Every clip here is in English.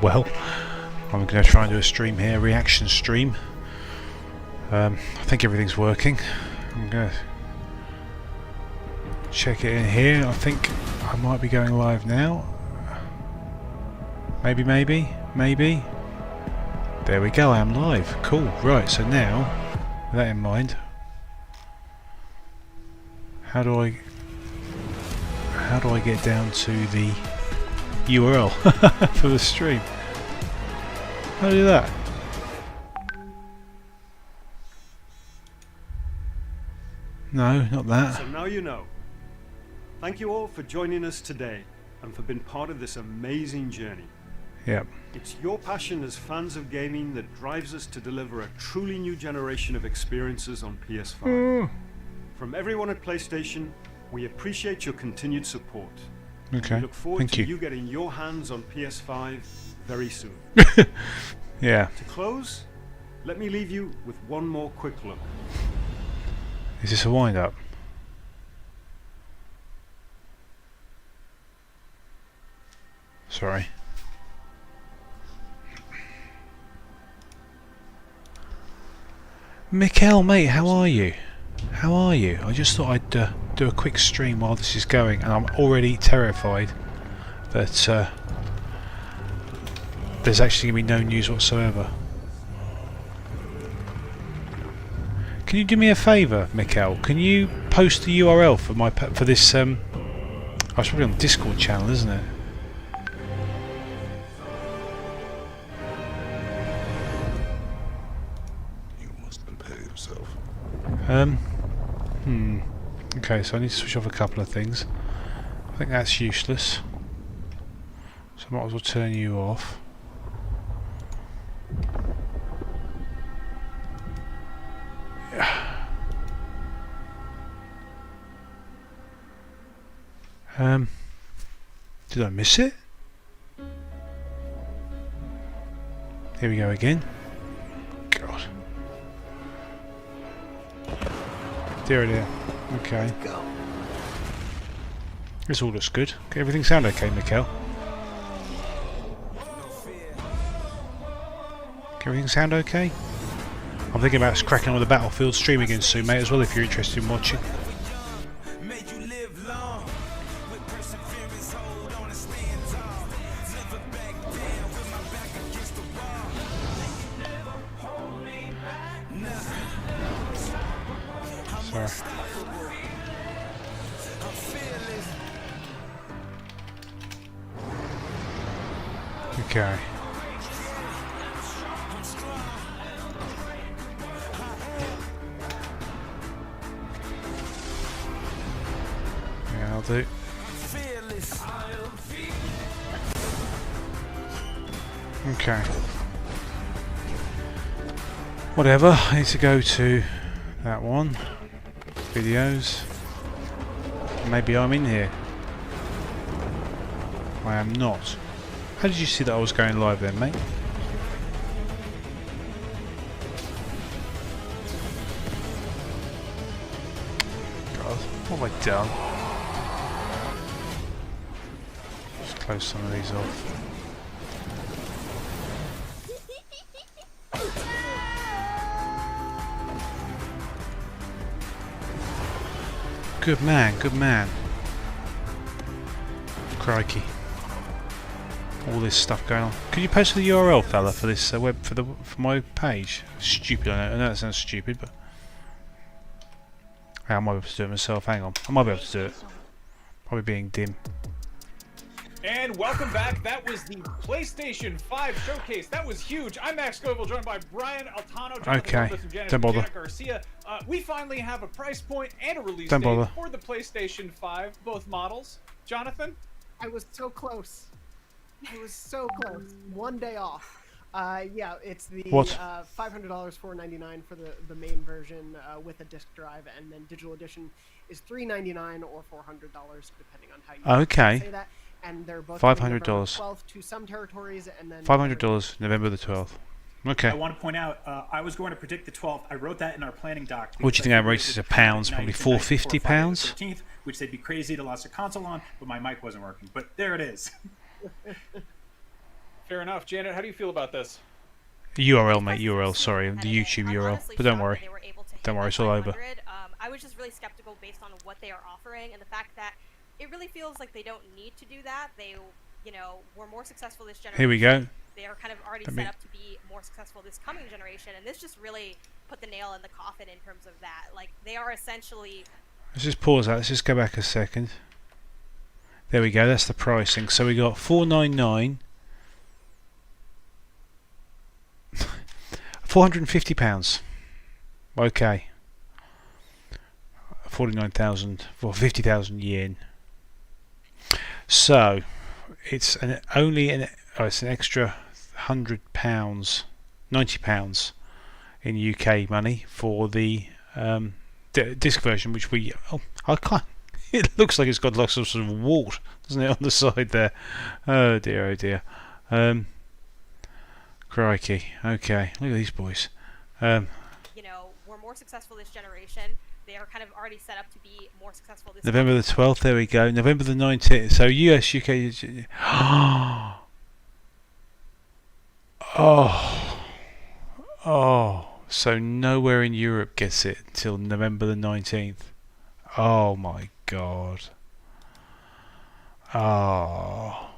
well. I'm going to try and do a stream here, reaction stream. I think everything's working. I'm going to check it in here. I think I might be going live now. Maybe. There we go, I am live. Cool. Right, so now, with that in mind, how do I get down to the URL for the stream? How do I do that? No, not that. So now you know. Thank you all for joining us today and for being part of this amazing journey. Yep. It's your passion as fans of gaming that drives us to deliver a truly new generation of experiences on PS5. From everyone at PlayStation, we appreciate your continued support. Okay. We look forward Thank to you. you getting your hands on PS5 very soon. Yeah. To close, let me leave you with one more quick look. Is this a wind up? Sorry. Mikkel, mate, how are you? How are you? I just thought I'd do a quick stream while this is going, and I'm already terrified that there's actually going to be no news whatsoever. Can you do me a favour, Mikkel? Can you post the URL for this? Oh, it's probably on the Discord channel, isn't it? Okay, so I need to switch off a couple of things. I think that's useless. So I might as well turn you off. Did I miss it? Here we go again. God. Dear, dear. Okay. This all looks good. Okay, everything sound okay, Mikkel? Everything sound okay? I'm thinking about cracking on with the Battlefield stream again soon, mate, as well, if you're interested in watching. Sorry. Okay. Yeah, I'll do. Okay. Whatever, I need to go to that one. Videos. Maybe I'm in here. I am not. How did you see that I was going live then, mate? God, what have I done? Just close some of these off. Good man, good man. Crikey. All this stuff going on. Could you post the URL, fella, for this for my page? Stupid, I know that sounds stupid, but I might be able to do it myself. Hang on, I might be able to do it. Probably being dim. And welcome back. That was the PlayStation 5 showcase. That was huge. I'm Max Scoville, joined by Brian Altano, okay. Don't bother. Janet Garcia. We finally have a price point and a release Don't date bother. for the PlayStation 5, both models. Jonathan? I was so close. I was so close. One day off. Yeah, it's the What? $500, $499 for the main version with a disc drive, and then digital edition is $399 or $400 depending on how you Okay. say that. And they're both $500. November 12th to some territories, and then $500, November the 12th. Okay. I want to point out, I was going to predict the 12th. I wrote that in our planning doc. What do you think that rates as a pounds? Probably £450. 13th, which they'd be crazy to launch a console on, but my mic wasn't working. But there it is. Fair enough. Janet, how do you feel about this? URL, mate. URL. Sorry, the YouTube URL. But don't worry. Don't worry, it's all over. I was just really skeptical based on what they are offering and the fact that it really feels like they don't need to do that. They, you know, were more successful this generation. Here we go. They are kind of already set up to be more successful this coming generation, and this just really put the nail in the coffin in terms of that. Like, they are essentially... Let's just pause that. Let's just go back a second. There we go. That's the pricing. So we got £499. £450. Okay. 49,000 for 50,000 yen. So it's an it's an extra £100, £90 in UK money for the disc version, which I can't. It looks like it's got lots of sort of wart, doesn't it, on the side there? Oh dear, oh dear. Crikey. Okay, look at these boys. You know, were more successful this generation. They are kind of already set up to be more successful this November the 12th, there we go. November the 19th. So US, UK... Oh. So nowhere in Europe gets it till November the 19th. Oh my god. Oh.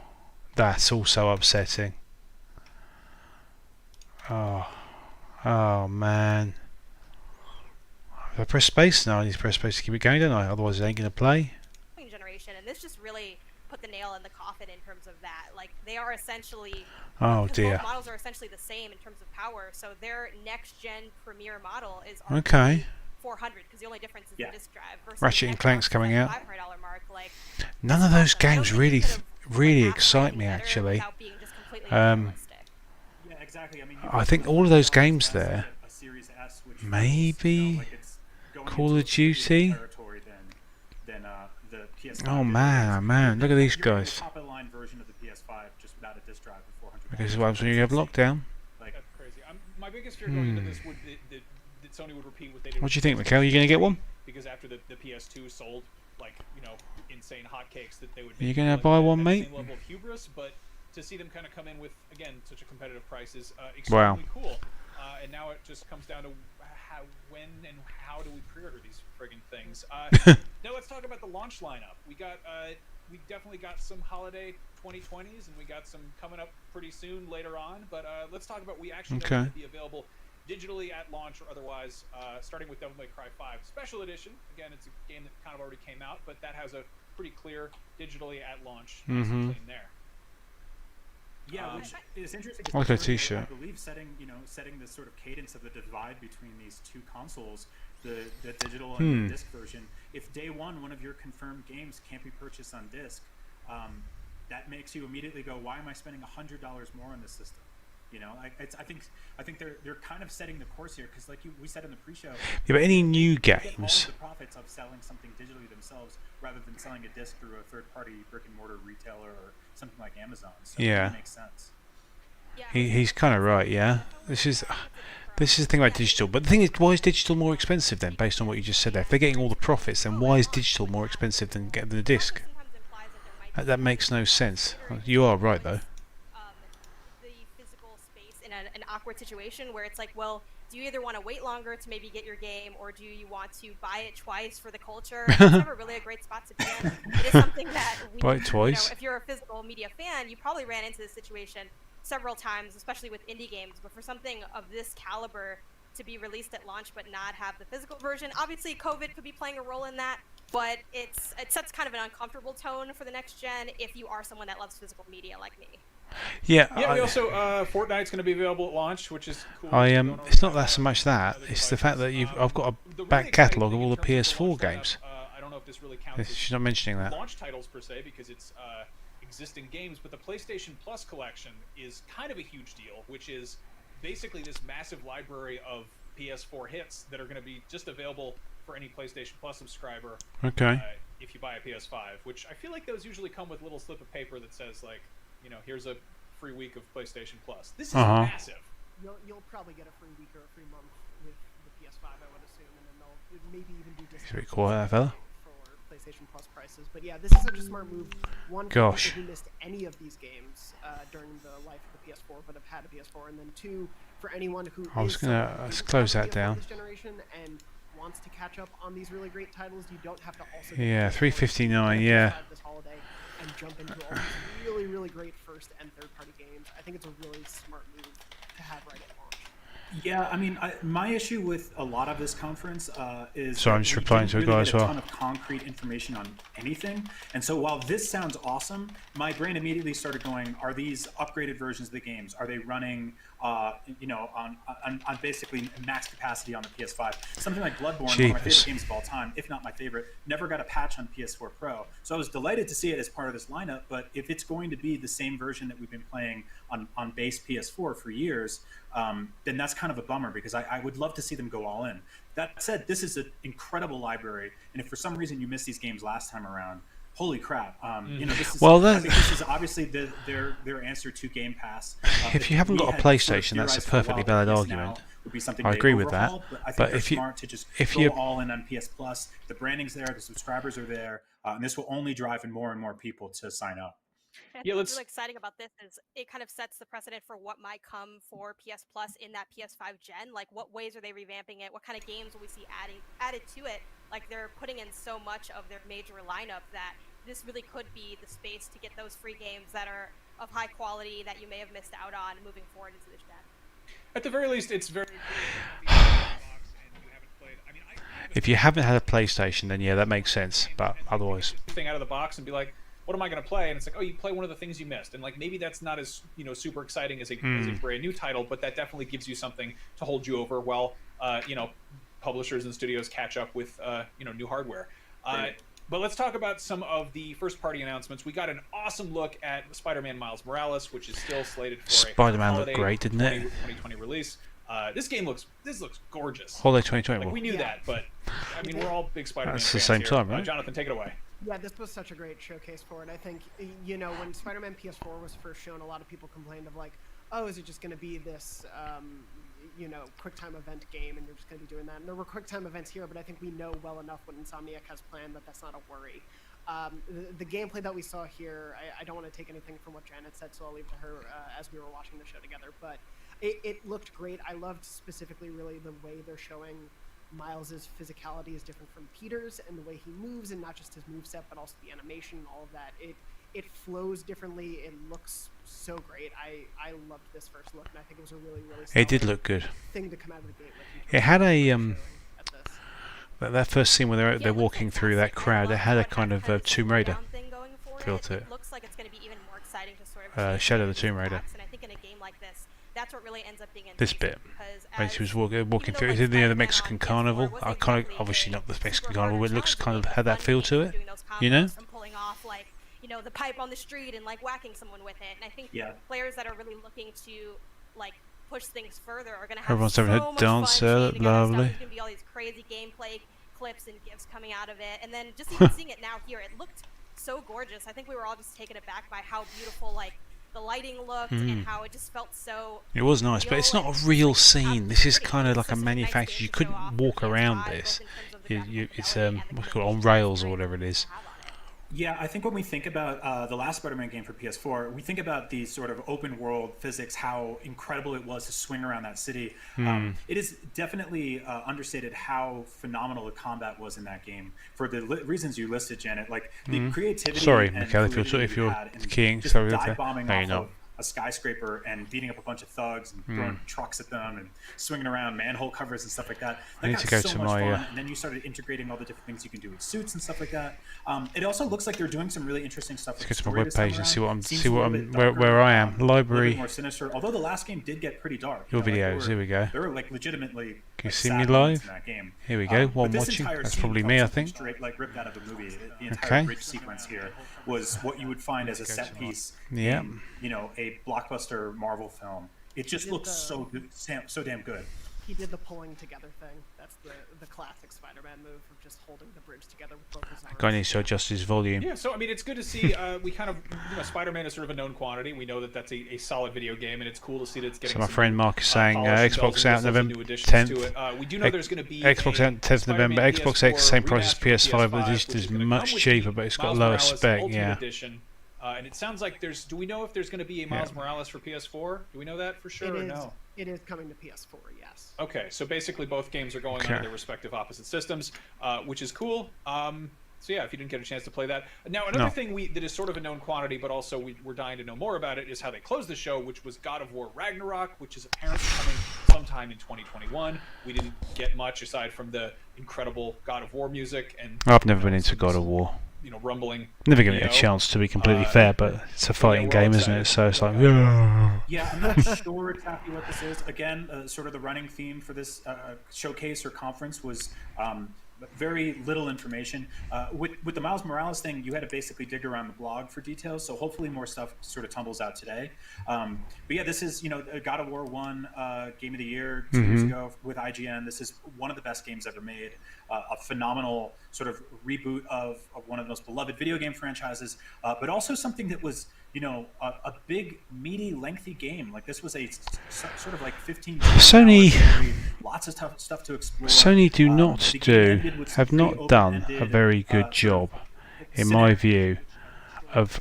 That's also upsetting. Oh man. If I press space? No, I need to press space to keep it going, don't I? Otherwise it ain't going to play. Generation, and this just really put the nail in the coffin in terms of that. Like, they are essentially... Oh dear. Both models are essentially the same in terms of power, so their next-gen premier model is okay. 400, because the only difference is the disk drive. Ratchet and Clank's coming out. $500 mark. Like, none of those games really excite me, actually. Yeah, exactly. I mean, I think all of those games there, maybe Call of Duty. Oh man, look at these guys. This is what happens when you have lockdown. That's crazy. My biggest fear going into this would that Sony would repeat what they did. What do you think, Mikhail? You gonna get one? Because after the PS2 sold like, you know, insane hotcakes, that they would. Are you gonna buy one, mate? Same level of hubris, but to see them kind of come in with, again, such a competitive price is extremely cool. And now it just comes down to when and how do we pre-order these friggin' things. Now let's talk about the launch lineup. We definitely got some holiday 2020s, and we got some coming up pretty soon later on. But let's talk about we actually know to be available digitally at launch or otherwise. Starting with Devil May Cry 5 Special Edition. Again, it's a game that kind of already came out, but that has a pretty clear digitally at launch. Nice and clean there. Yeah, which is interesting. Like a T-shirt. I believe setting the sort of cadence of the divide between these two consoles, the digital and the disc version. If day one of your confirmed games can't be purchased on disc, that makes you immediately go, why am I spending $100 more on this system? You know, I think they're kind of setting the course here, because like we said in the pre-show. Yeah, but any new games. All of the profits of selling something digitally themselves, rather than selling a disc through a third-party brick-and-mortar retailer or something like Amazon. So yeah, it makes sense. He's kind of right. Yeah, this is the thing about digital. But the thing is, why is digital more expensive then? Based on what you just said there, if they're getting all the profits, then why is digital more expensive than getting the disc? That makes no sense. You are right though. An awkward situation where it's like, well, do you either want to wait longer to maybe get your game, or do you want to buy it twice for the culture? It's never really a great spot to be in. It is something that buy it twice. You know, if you're a physical media fan, you probably ran into this situation several times, especially with indie games. But for something of this caliber to be released at launch but not have the physical version, obviously COVID could be playing a role in that. But it sets kind of an uncomfortable tone for the next gen if you are someone that loves physical media like me. Yeah. We also Fortnite's going to be available at launch, which is cool. It's not that so much that. It's the fact that I've got a back catalogue of all the PS4 games. I don't know if this really counts. She's not mentioning that. Launch titles per se, because it's existing games, but the PlayStation Plus collection is kind of a huge deal, which is basically this massive library of PS4 hits that are going to be just available for any PlayStation Plus subscriber. Okay. If you buy a PS5, which I feel like those usually come with a little slip of paper that says, like, you know, here's a free week of PlayStation Plus. This is massive. You'll probably get a free week or a free month with the PS5, I would assume, and then they'll maybe even do discounts. He's pretty quiet, that fella. For PlayStation Plus prices. But yeah, this is such a smart move. One, for Gosh. people who missed any of these games during the life of the PS4 but have had a PS4, and then two, for anyone who I was is gonna someone who let's has close a that PS4 down. this generation and wants to catch up on these really great titles. You don't have to also Yeah, get $359, PS5 yeah. this holiday and jump into all these really, really great first and third party games. I think it's a really smart move to have right at launch. Yeah, I mean, my issue with a lot of this conference is Sorry, I'm that just we replying didn't to a really guy get as well. a ton of concrete information on anything. And so while this sounds awesome, my brain immediately started going, are these upgraded versions of the games? Are they running, on basically max capacity on the PS5? Something like Bloodborne, one of my favorite games of all time, if not my favorite, never got a patch on PS4 Pro. So I was delighted to see it as part of this lineup, but if it's going to be the same version that we've been playing on base PS4 for years, then that's kind of a bummer, because I would love to see them go all in. That said, this is an incredible library, and if for some reason you missed these games last time around, holy crap! This is, I think this is obviously their answer to Game Pass. If you haven't got a PlayStation, that's a perfectly valid argument. Would be something I agree with that. But I think But they're if you- smart to just if go you- all in on PS Plus. The branding's there, the subscribers are there, and this will only drive in more and more people to sign up. I Yeah, think what's let's- really exciting about this is it kind of sets the precedent for what might come for PS Plus in that PS5 gen. Like, what ways are they revamping it? What kind of games will we see added to it? Like, they're putting in so much of their major lineup that this really could be the space to get those free games that are of high quality that you may have missed out on moving forward into this gen. At the very least, it's very cool to have the box and you haven't played. I mean, If you haven't had a PlayStation, then yeah, that makes sense. But otherwise, thing out of the box and be like, what am I going to play? And it's like, oh, you play one of the things you missed, and like maybe that's not as super exciting as a brand new title, but that definitely gives you something to hold you over while publishers and studios catch up with new hardware. Right. But let's talk about some of the first party announcements. We got an awesome look at Spider-Man Miles Morales, which is still slated for Spider-Man a looked holiday great, didn't it? 2020 release. This looks gorgeous. holiday 2020. Like, we knew that, but I mean, we're all big Spider-Man That's the fans same here. time, right? Jonathan, take it away. Yeah, this was such a great showcase for it. I think, when Spider-Man PS4 was first shown, a lot of people complained of like, oh, is it just going to be this, QuickTime event game, and you're just going to be doing that? And there were QuickTime events here, but I think we know well enough what Insomniac has planned that that's not a worry. The gameplay that we saw here, I don't want to take anything from what Janet said, so I'll leave to her as we were watching the show together, but it looked great. I loved specifically really the way they're showing Miles's physicality is different from Peter's, and the way he moves, and not just his moveset, but also the animation, all of that. It flows differently. It looks so great. I loved this first look, and I think it was a really, really It did solid look good. thing to come out of the gate with. It had a at this. that first scene where they're Yeah, it looks walking through that fantastic. I crowd. It love had a how it kind has of this Tomb Raider slowdown thing going for feel to it. It looks like it's going to be even more exciting to sort of chase Shadow of the these Tomb Raider. attacks, and I think in a game like this, that's what really ends up being This enticing, bit, because when she was as- walking even though, through, like, the Spider-Man Mexican on PS4 carnival. wasn't I kind of, exactly obviously a not the Mexican super carnival, but hard it looks challenge, kind of but had that fun feel to games it. doing those You know? combos and pulling off like the pipe on the street and like whacking someone with it. And I think Yeah. players that are really looking to like push things further are going to have Everyone's so having a much dance fun there, chain together stuff. lovely. There's going to be all these crazy gameplay clips and gifs coming out of it, and then just even seeing it now here, it looked so gorgeous. I think we were all just taken aback by how beautiful like the lighting looked and how it just felt so. It was nice, but it's not a real scene. This is kind of like a manufactured. You couldn't walk around this. It's what's it called, on rails or whatever it is. Yeah, I think when we think about the last Spider-Man game for PS4, we think about these sort of open world physics, how incredible it was to swing around that city. It is definitely understated how phenomenal the combat was in that game for the reasons you listed, Janet. Like the creativity. Sorry, and Mikhail, fluidity if you're you had in keying, just sorry, dive bombing no, you're off not. of a skyscraper and beating up a bunch of thugs and throwing trucks at them and swinging around manhole covers and stuff like that. I need That to got go so to much my, fun. And then you started integrating all the different things you can do with suits and stuff like that. It also looks like they're doing some really interesting stuff. Let's go to my webpage and see what I'm, Seems see a what little I'm, bit darker, where I am. a little bit Library. more sinister. Although the last game did get pretty dark. Your You know, videos, here we go. They were like legitimately. Can you like, see sad me moments live? in that game. Here we go. But One this watching. entire That's scene probably felt me, I something think. Straight, like ripped out of the movie. The entire Okay. bridge sequence here was what you would find as a set piece. Yeah. In, a blockbuster Marvel film. It just looks so good, so damn good. He did the pulling together thing. That's the classic Spider-Man move of just holding the bridge together with both his arms. Guy needs to adjust his volume. Yeah, so I mean, it's good to see. We kind of, Spider-Man is sort of a known quantity. We know that that's a solid video game, and it's cool to see that it's getting. So my some friend new, Mark is saying polished bells Xbox and out whistles and November new additions 10th. to it. We do know there's going to be Xbox out 10th November. Spider-Man Xbox PS4 X same price as remastered PS5, but PS5, the which digital is gonna much come with cheaper, the but it's got Miles lower Morales spec. Ultimate Yeah. Edition. And it sounds like there's. Do we know if there's going to be a Miles Morales for PS4? Do we know that for sure or no? It is coming to PS4. Yes. Okay, so basically both games are going on their respective opposite systems, which is cool. So yeah, if you didn't get a chance to play that. Now another thing that is sort of a known quantity, but also we're dying to know more about it, is how they closed the show, which was God of War Ragnarok, which is apparently coming sometime in 2021. We didn't get much aside from the incredible God of War music, and I've never been into God of War. Rumbling. Never given it a chance, to be completely fair, but it's a fighting game, isn't it? So it's like, yeah, I'm not sure exactly what this is. Again, sort of the running theme for this showcase or conference was very little information. With the Miles Morales thing, you had to basically dig around the blog for details, so hopefully more stuff sort of tumbles out today. But yeah, this is, God of War 1 Game of the Year 2 years ago with IGN. This is one of the best games ever made. A phenomenal sort of reboot of one of the most beloved video game franchises, but also something that was, a big, meaty, lengthy game. Like this was a sort of like 15. Sony, lots of stuff to explore. Sony have not done a very good job, in my view, of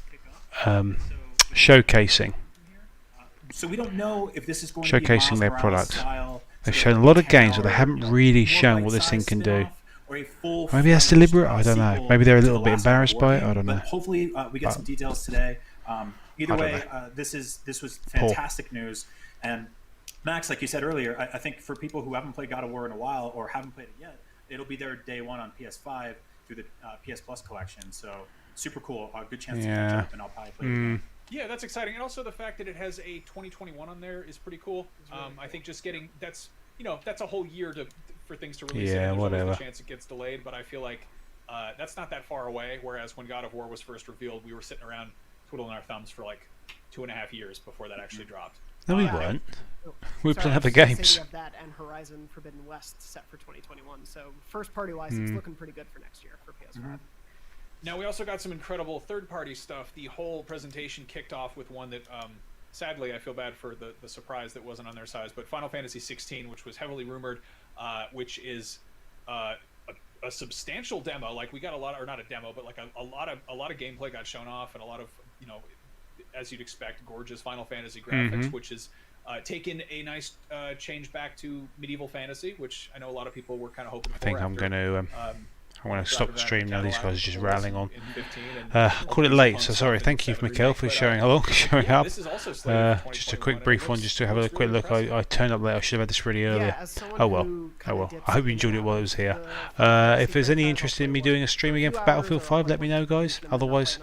showcasing. So we don't know if this is going showcasing to be their product. style, They've shown a lot of games, but they haven't really shown what this thing can do. Maybe that's deliberate. I don't know. Maybe they're a little bit embarrassed by it. I don't know. But hopefully we get some details today. Either way, this was fantastic news. And Max, like you said earlier, I think for people who haven't played God of War in a while or haven't played it yet, it'll be there day one on PS5 through the PS Plus collection. So super cool. Good chance to catch up, and I'll probably play it again. Yeah, that's exciting, and also the fact that it has a 2021 on there is pretty cool. I think just getting that's a whole year for things to release. Yeah, there's whatever. always a chance it gets delayed, but I feel like that's not that far away. Whereas when God of War was first revealed, we were sitting around twiddling our thumbs for like 2.5 years before that actually dropped. No, we weren't. We were Sorry, playing other I was gonna games. say we have that and Horizon Forbidden West set for 2021. So first party wise, it's looking pretty good for next year for PS5. Now we also got some incredible third-party stuff. The whole presentation kicked off with one that, sadly, I feel bad for the surprise that wasn't on their size, but Final Fantasy 16, which was heavily rumored, which is a substantial demo. Like we got a lot, or not a demo, but like a lot of gameplay got shown off, and a lot of as you'd expect, gorgeous Final Fantasy graphics, which is taken a nice change back to medieval fantasy, which I know a lot of people were kind of hoping for. I think I'm going to. I'm going to stop the stream now. These guys are just rattling on. Call it late, so sorry. Thank you, Mikhail, for showing up. Just a quick brief one, just to have a quick look. I turned up late. I should have had this really earlier. Oh well. I hope you enjoyed it while it was here. If there's any interest in me doing a stream again for Battlefield 5, let me know, guys. Otherwise,